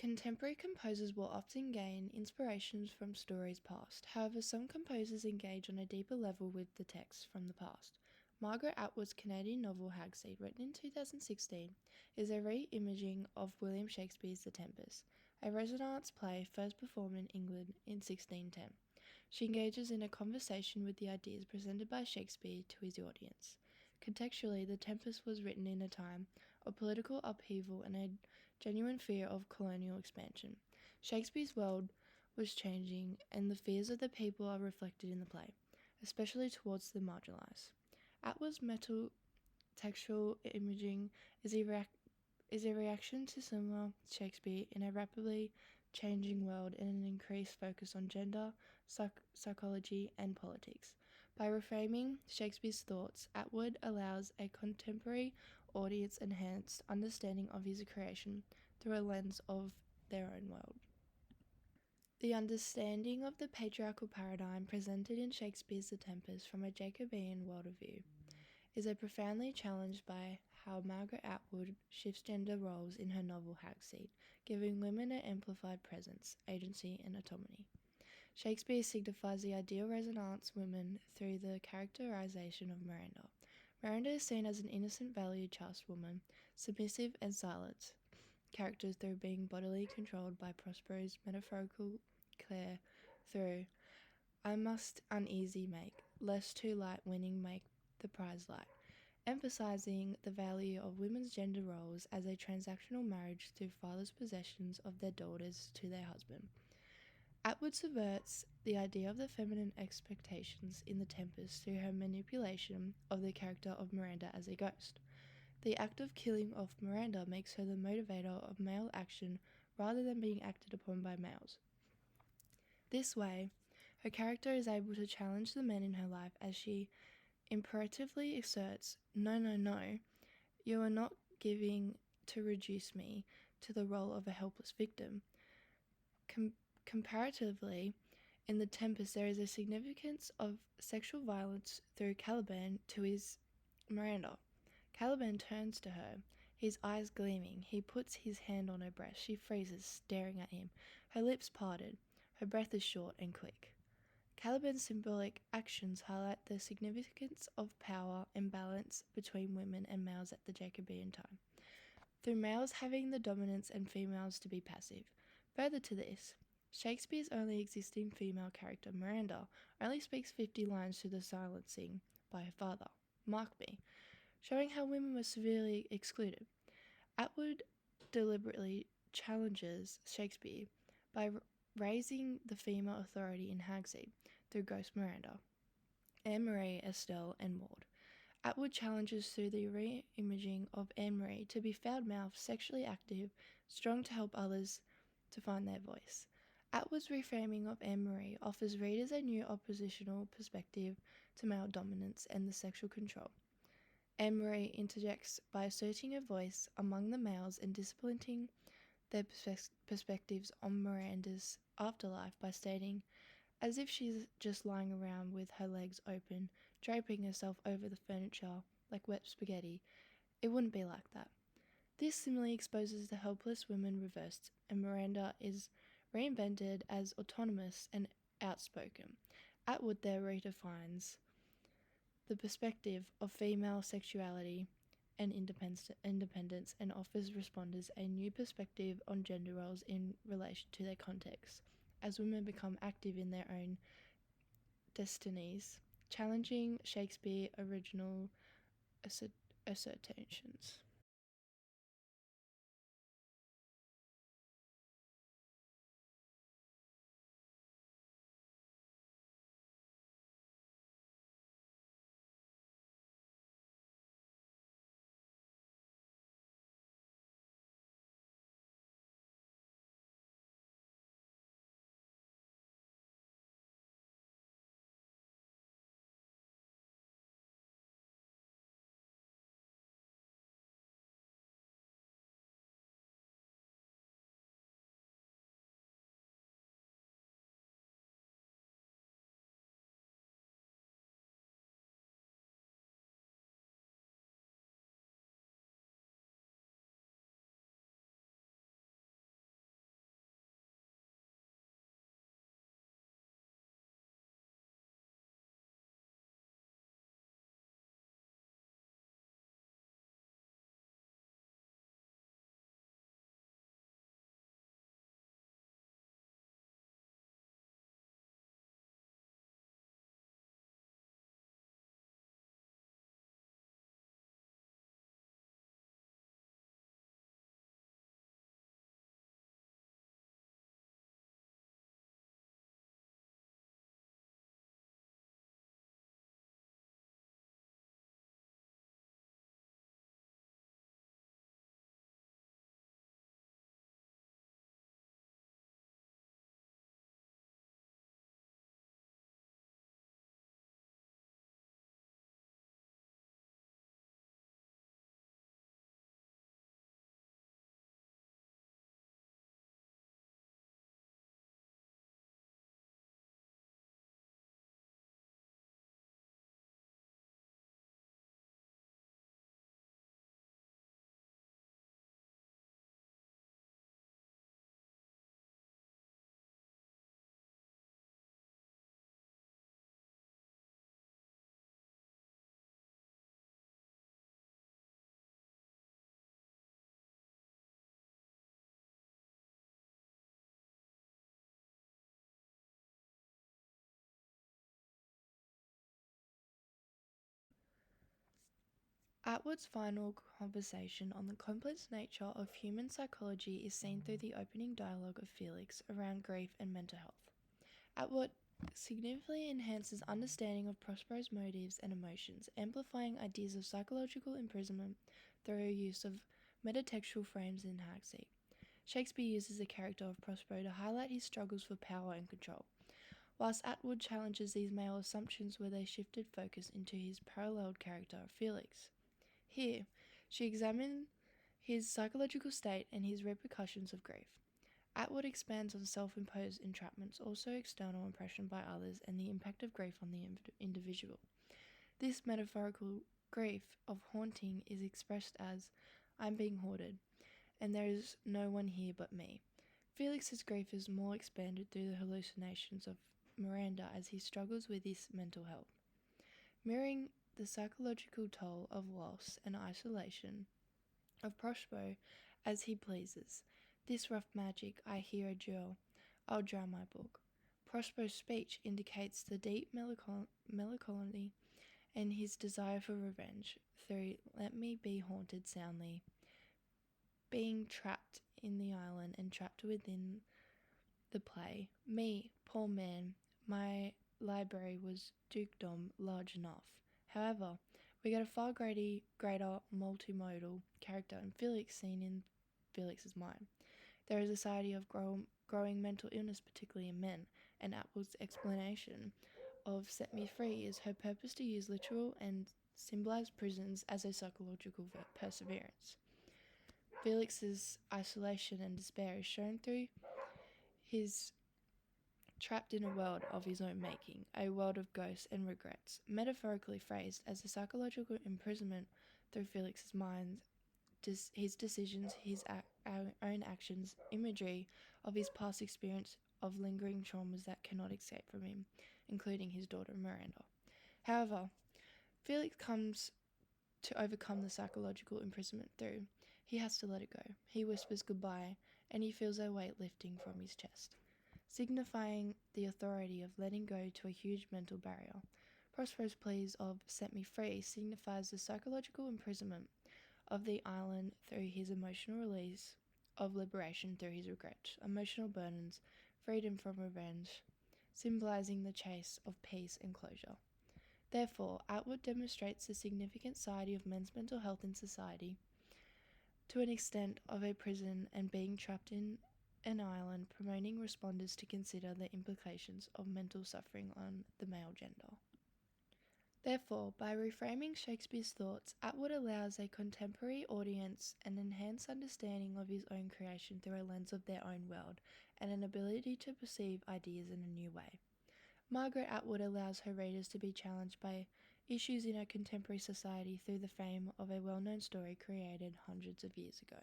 Contemporary composers will often gain inspirations from stories past. However, some composers engage on a deeper level with the text from the past. Margaret Atwood's Canadian novel Hagseed, written in 2016, is a re-imaging of William Shakespeare's The Tempest, a Renaissance play first performed in England in 1610. She engages in a conversation with the ideas presented by Shakespeare to his audience. Contextually, The Tempest was written in a time of political upheaval and a genuine fear of colonial expansion. Shakespeare's world was changing, and the fears of the people are reflected in the play, especially towards the marginalised. Atwood's metal textual imaging is a reaction to similar Shakespeare in a rapidly changing world and an increased focus on gender, psychology, and politics. By reframing Shakespeare's thoughts, Atwood allows a contemporary audience enhanced understanding of his creation through a lens of their own world. The understanding of the patriarchal paradigm presented in Shakespeare's The Tempest from a Jacobean worldview is profoundly challenged by how Margaret Atwood shifts gender roles in her novel Hagseed, giving women an amplified presence, agency, and autonomy. Shakespeare signifies the ideal Renaissance woman through the characterization of Miranda. Miranda is seen as an innocent, valued, chaste woman, submissive and silent character through being bodily controlled by Prospero's metaphorical Clare through I must uneasy make, lest too light winning make the prize light, emphasizing the value of women's gender roles as a transactional marriage through father's possessions of their daughters to their husband. Atwood subverts the idea of the feminine expectations in The Tempest through her manipulation of the character of Miranda as a ghost. The act of killing off Miranda makes her the motivator of male action rather than being acted upon by males. This way, her character is able to challenge the men in her life as she imperatively asserts, "No, no, no, you are not giving to reduce me to the role of a helpless victim." Comparatively, in The Tempest, there is a significance of sexual violence through Caliban to his Miranda. Caliban turns to her, his eyes gleaming. He puts his hand on her breast. She freezes, staring at him, her lips parted. Her breath is short and quick. Caliban's symbolic actions highlight the significance of power and balance between women and males at the Jacobean time, through males having the dominance and females to be passive. Further to this, Shakespeare's only existing female character, Miranda, only speaks 50 lines to the silencing by her father, Markby, showing how women were severely excluded. Atwood deliberately challenges Shakespeare by raising the female authority in Hagseed through Ghost Miranda, Anne-Marie, Estelle, and Maud. Atwood challenges through the re-imaging of Anne-Marie to be foul-mouthed, sexually active, strong to help others to find their voice. Atwood's reframing of Anne-Marie offers readers a new oppositional perspective to male dominance and the sexual control. Anne-Marie interjects by asserting her voice among the males and disciplining their perspectives on Miranda's afterlife by stating, as if she's just lying around with her legs open, draping herself over the furniture like wet spaghetti, it wouldn't be like that. This similarly exposes the helpless women reversed, and Miranda is reinvented as autonomous and outspoken. Atwood there redefines the perspective of female sexuality and independence and offers responders a new perspective on gender roles in relation to their context, as women become active in their own destinies, challenging Shakespeare's original assertions. Atwood's final conversation on the complex nature of human psychology is seen through the opening dialogue of Felix around grief and mental health. Atwood significantly enhances understanding of Prospero's motives and emotions, amplifying ideas of psychological imprisonment through use of metatextual frames in Hagseed. Shakespeare uses the character of Prospero to highlight his struggles for power and control, whilst Atwood challenges these male assumptions where they shifted focus into his paralleled character, Felix. Here, she examines his psychological state and his repercussions of grief. Atwood expands on self-imposed entrapments, also external impression by others, and the impact of grief on the individual. This metaphorical grief of haunting is expressed as, "I'm being haunted, and there is no one here but me." Felix's grief is more expanded through the hallucinations of Miranda as he struggles with his mental health, mirroring the psychological toll of loss and isolation of Prospero as he pleases. "This rough magic I hear a jewel, I'll drown my book." Prospero's speech indicates the deep melancholy and his desire for revenge through "Let me be haunted soundly," being trapped in the island and trapped within the play. "Me, poor man, my library was dukedom large enough." However, we get a far greater multimodal character in Felix seen in Felix's mind. There is a society of growing mental illness, particularly in men, and Atwood's explanation of "Set Me Free" is her purpose to use literal and symbolized prisons as a psychological perseverance. Felix's isolation and despair is shown through his trapped in a world of his own making, a world of ghosts and regrets, metaphorically phrased as a psychological imprisonment through Felix's mind, his decisions, our own actions, imagery of his past experience of lingering traumas that cannot escape from him, including his daughter Miranda. However, Felix comes to overcome the psychological imprisonment through he has to let it go. He whispers goodbye, and he feels a weight lifting from his chest, signifying the authority of letting go to a huge mental barrier. Prospero's pleas of "Set me free" signifies the psychological imprisonment of the island through his emotional release of liberation through his regrets, emotional burdens, freedom from revenge, symbolizing the chase of peace and closure. Therefore, Atwood demonstrates the significant side of men's mental health in society to an extent of a prison and being trapped in an island, promoting responders to consider the implications of mental suffering on the male gender. Therefore, by reframing Shakespeare's thoughts, Atwood allows a contemporary audience an enhanced understanding of his own creation through a lens of their own world and an ability to perceive ideas in a new way. Margaret Atwood allows her readers to be challenged by issues in our contemporary society through the fame of a well-known story created hundreds of years ago.